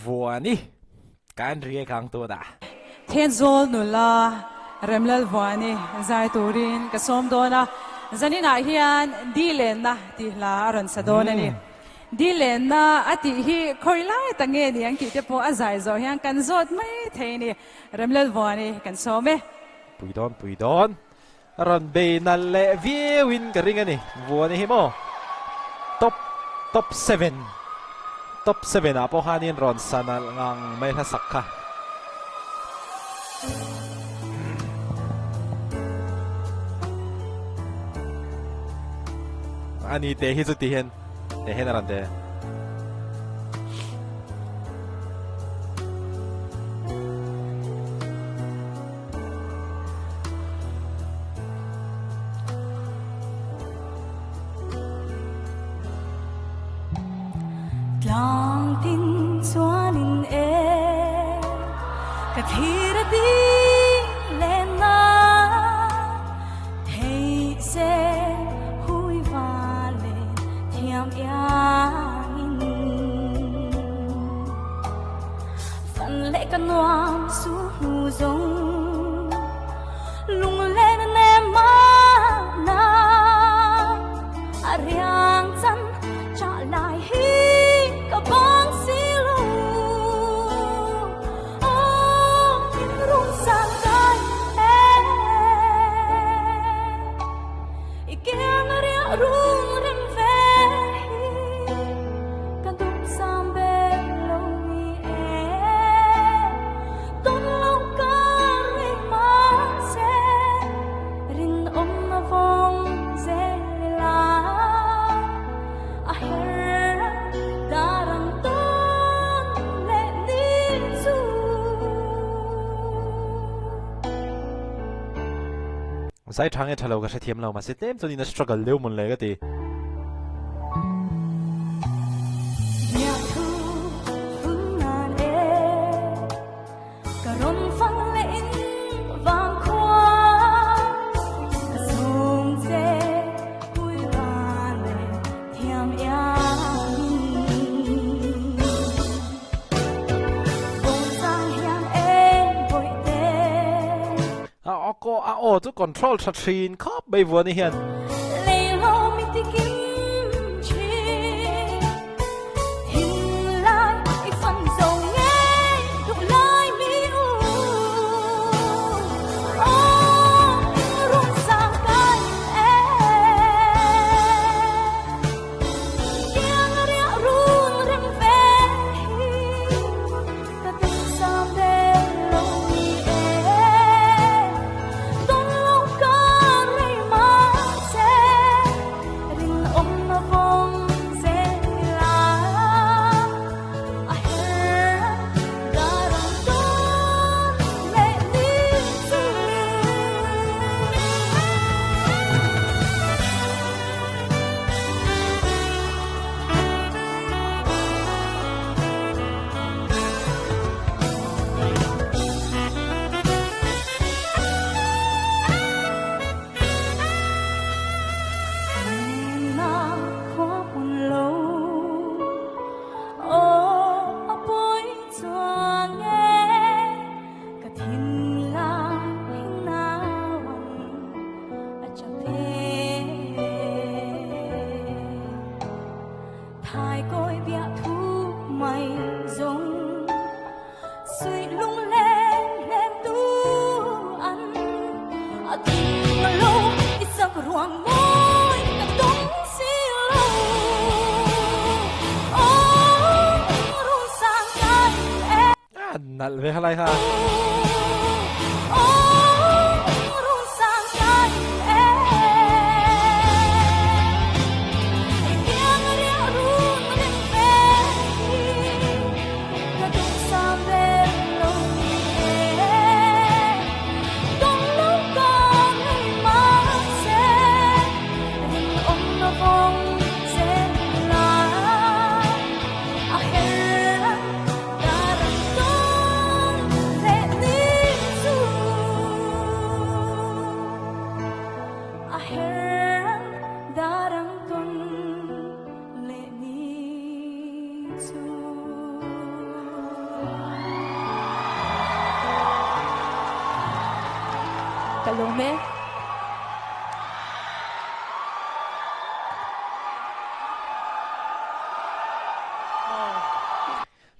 วัวนี่การเรียกครั้งตัวด่าเทนโซลนุลาเรมเลลวานีใจตูรินกสมโดนะจันนี่นาเฮียนดีเลนนะทีลาอรันสะโดนนี่ดีเลนนะอติฮีคอยไล่ตั้งเงี้ยนี่ยังคิดจะพออาศัยโซเฮียนกันโซดไม่เทนี่เรมเลลวานีกันโซเมปุยดอนรันเบนัลเลวิวินกันริงกันนี่วัวนี่ฮิโมท็อป7อ่ะพอฮานินรอนสันงังไม่ทัสักค่ะอันนี้เตะฮิสุติเห็นอะไรเตะกลางทินสวานินกะทีระดีเลนาเทเซหุยวาเลเทียมยานินฟันเล็กกันวางสู่หูจงลุงเล่นเนมานาอาเรียงจันจะลายฮีบางสิลูโอ้ยินรุ่งสางกายอีกแก่งเรียรุ่งเริงเฟกันตุกสามเบลลงมีต้นลูกกาเริมาเซรินอมมาฟองเซลาอาเฮใส่ทางทะเลาะกับเทียมเรามาเสร็จเต็มจนนี่น่า struggle เร็วหมดเลยก็ตีโอ้ทุก control ชัดเจนครับใบวัวนี่เห็นนั่นเป็นอะไรคะ Kalong me.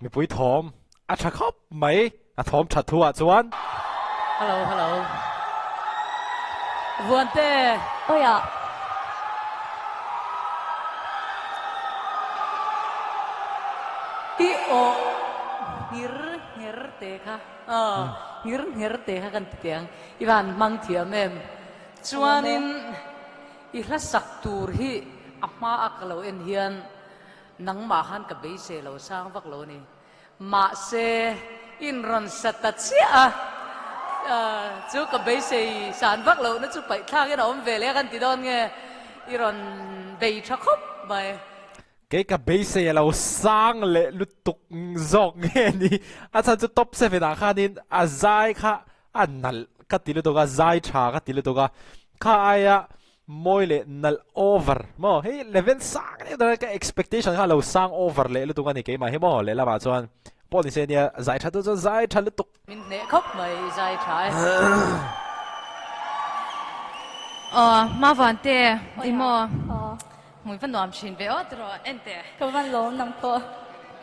mi pui thom a tha khop mai a thom that thua chuan Hello vuan te Ôi ạ. i o ngir te kha ngir te kha kan tiang iwan mang thiam em chuanin i hla sak tur hi ama aklo en hian nang ma han ka be se lo sang vak lo ni ma se in ron satat sia chú ka be se san vak lo na chu pai thang cái om ve le kan ti don nge i ron be tha khop bai cái cả base sẽ là sang lệ lụt tục dọc nghe đi à sao chú top 7 à khá nên à dài khá à nal cái tỷ lệ đó cái dài cha cái tỷ lệ đó cái khá ai à mỗi lệ nal over mà hey level sang này đó cái expectation khá lâu sang over lệ lụt tục cái này cái mà hey mà lệ là mà chuan bọn này nha dài cha đó dài cha lụt tục mình nè khóc mày dài trái mà vẫn thế imo Ờ. mình vẫn làm chuyện về ở đó anh thế Cảm ơn lỗ nằm cô.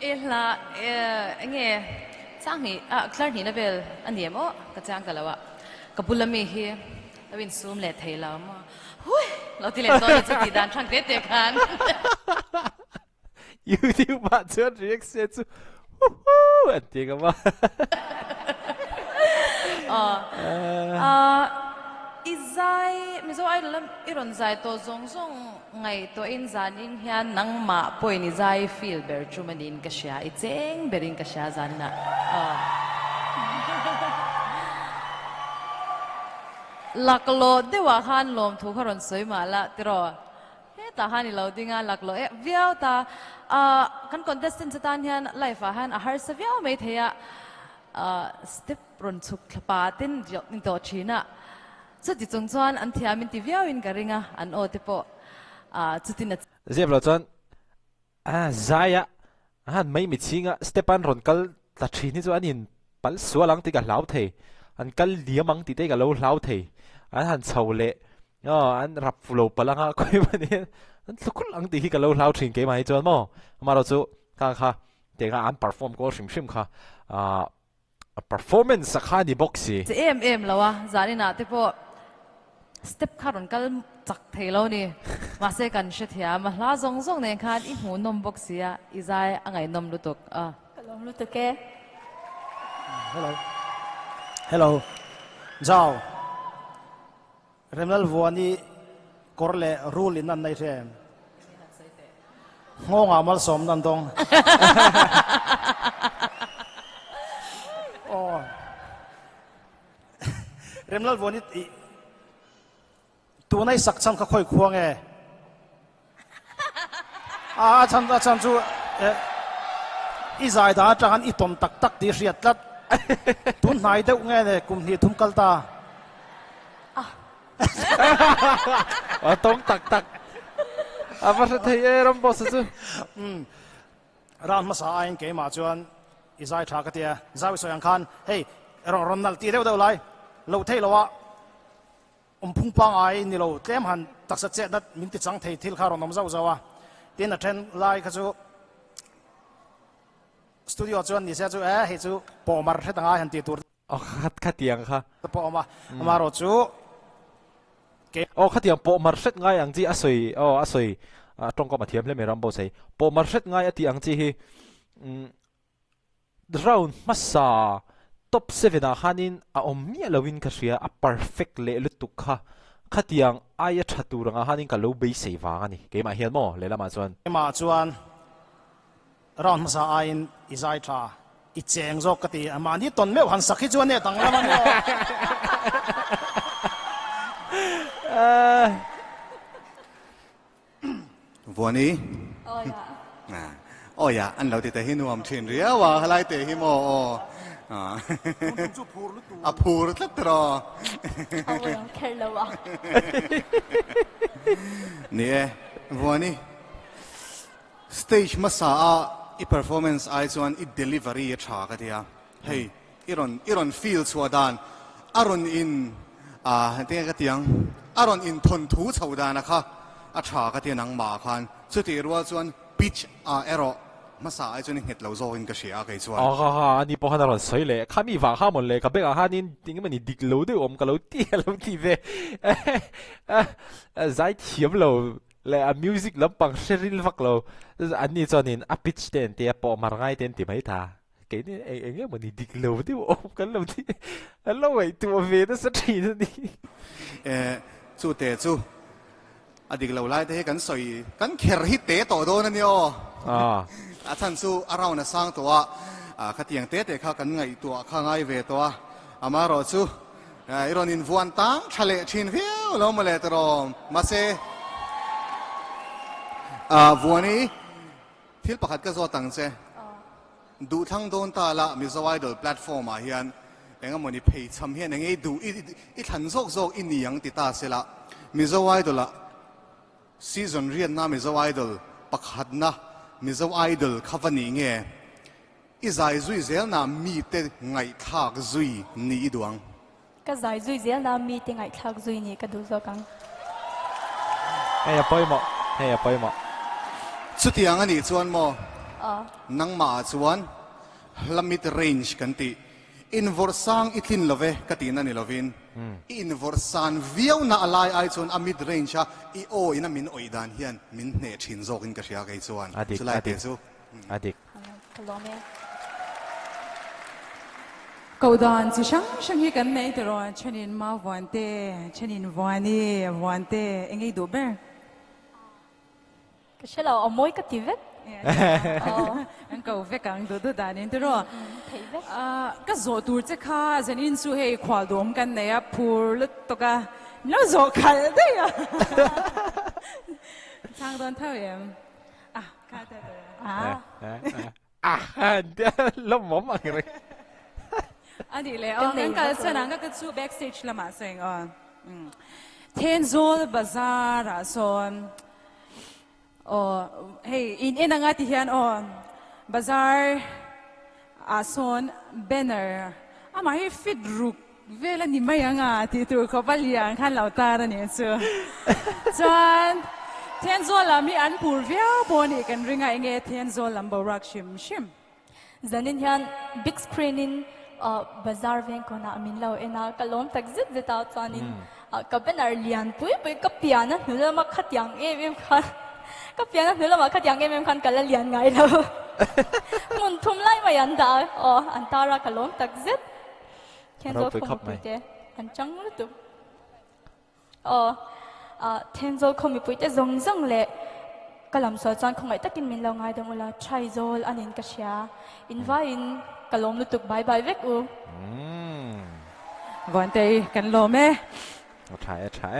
là nghe sang hi clar hi na bel anh em ó cái trang cái là cái bula mi hi là bên zoom lệ thấy là mà huiเราที่เล่นตัวนี้จะตีดันช่างเด็ดๆกัน YouTube bạn chuan reaction chu anh tiếng cái mà izai mizo ai lam iron zai to zong zong ngai to in zan in hian nang ma point izai feel ber chumanin ka sha I cheng berin ka sha zan na laklo dewa han lom thu kharon soi ma la tiro he ta hani lo dinga laklo e viau ta kan contestant tan hian life a han a har sa viau mai theya step ron chuk thapa tin ning to china chu ti chung chuan an thiamin ti viau in ka ringa an o te po chutin dẹp lo chuan zaya han mai mi chinga Stepan Ronkal ta thini chu anin pal sualang ti ka hlau thei an kal liamang ti te ka lo hlau thei an han chhole an rap flow palanga koi mani an thukul ang ti hi ka lo hlau thin ke mai chuan mo maro chu kha te ka an perform ko shim kha performance kha ni boxi che em lawa zanina te po step kharon kal chak theilo ni ma se kan she thia ma hla zong zong ne khan I hmu nom box sia izai angai nom lutuk Kalong lu teke. Hello. Zao. Remlal vuani korle rule in nan nai them. Ngong amal som nan dong. Oh. Remlal vuani tu nai sak cham ka khoi khuang e. Chan chu izai da changan itom tak tak ti riat lat. Tun nai deuh nge ne kum hi thum kalta tong tak apa sa thei ram boss chu ran ma sa ain ke ma chuan izai tha ka tia zawi soyang khan hey ron nal ti deuh deuh lai lo thei lowa phung pang ai ni lo tlem han taksa che dat min ti chang thei thil kha ron nom zau zawa tin a then lai kha chu studio chuan ni se chu he chu pomar thetanga han ti tur khát tiếng kha poma amaro chu khát tiếng po mar set ngai ang chi asoi trong ko ma thiam le me ram bo sei po mar set ngai ati ang chi hi round masa top 7 a hanin a omnia lowin ka ria a perfect le lutuk kha khát tiếng ai a thatu ranga hanin ka lo be sei wang ani ke ma hian mo le lama chuan round masa ain izai tha I cheng zok ka ti ama ni ton meu han sakhi chuan ne tang laman yo Vuani Ôi ạ. Oya an lo ti te hi nuam thin ria wa halai te hi mo a phur tlat ro Ôi ạ. Kher lâu ạ. ni Vuani stage masa I performance I chuan I delivery a tha ka dia hey iron feel chuadan aron in tiếng cái tiếng aron in thôn thú sầu đà na kha cha cái tiếng nang ma khan chút thì rồi chuan pitch ero mà sao ai chuan hết lâu rồi in cái gì cái chuan anh đi bỏ ra sấy lệ khám mi vàng ham một lệ cái bé anh tiếng mình đi lâu đấy cái lâu tí về giải thiệp lâu lệ music lắm bằng serial vắc lâu anh đi cho nên pitch tên thì bỏ mà ngay tên thì mấy thà cái này anh mình đi lâu đấy cái lâu tí lâu vậy tụi về nó rất chi nữa đi chú tệ chú đi lâu lại thế cái sợi cái kher hit tệ tổ đó nên yoท่านสู้เราเนี่ยสร้างตัวขัดยังเตะแต่ข้ากันไงตัวข้างไงเวตัวมารอสู้อีรอนินฟวนตั้งทะเลชินฟิวแล้วมาเลยตรอมาเซวันนี้ที่ประกาศก็จะตั้งเซดูทั้งโดนตาละมีสวายโดยแพลตฟอร์มเฮียนเองมันนี่เพย์ทำเฮียนเองดูอีทันโซกโซกอินนี่ยังติดตาเสละมีสวายโดละซีซันเรียนน่ะมีสวายโดประกาศนะมิจาวไอดอลข้าวันนี้เงี้ยอีใจจุยเซลน่ะมีแต่ไงทักจุยนี่ดวงก็ใจจุยเซลน่ะมีแต่ไงทักจุยนี่ก็ดูสักครั้งเฮ้ยไปหมดสุดที่อันนี้ชวนโมนังมาชวนละมิดเรนจ์กันตีอินวอร์ซังอิทินลเวกันตีนั่นนี่ลวินอินวอร์ซันวิวน่ะอะไรไอชวนอามิดเรนจ์อีโออินะมินโอยดานเฮียนมินเนชินโซกินกับเชียร์ไอชวนสุดไล่เตะสู้อดีตcâu đàn chỉ sáng sáng hi kan nei tero chanin ma vante chanin vani vante engai do ber ก็ใช่เราเอามวยก็ตีเวกอันก็เวกังดูดานินตero ก็โจตูจะข้าจันินสุเฮขวาดมกันเนี่ยพูลตกะน่าโจกันได้อะทางโดนเท่าเอ็มข้าเดี๋ยวล้มหมอมเลยอันนี้เลยงั้นก็สนามก็คือ backstage ละมาสิงเทนโซลบาซาร์ส่วนเฮ้ยอินนังอาทิตย์ยันบาซาร์ส่วนเบนเนอร์มาให้ฟิตรุกเวลานี่ไม่ยังที่ตัวเขาไปเลี้ยงขันเหล่าตาเนี่ยส่วนเทนโซลมีอันพูดเวียวบนอีกกันเรื่องไงเงี้ยเทนโซลบารักชิมจันนินยันบิ๊กสกรีนินบาซาร์เวนคนน่ะมินเราเอ็นะก็ล้มตักซิดจะตาวจานินก็เป็นอะไรเลียนปุ้ยก็เปียนะหนูจะมาขัดยังเอ็มคันก็เปียนะหนูจะมาขัดยังเอ็มคันกันแล้วเลียนไงเรามุนทุ่มไล่มายันดาอันตาระก็ล้มตักซิดเทนโซคอมปุ้ยเจอันจังเลยตุ๊เทนโซคอมปุ้ยเจซงเลยก็ลำสอจานคงไอ้ตะกินมินเราไงดังเวลาใช้โซลอันนี้ก็เชียอินไว้อินก็ลมลุตุกบายเวกวันเตยกันลมไหมใช่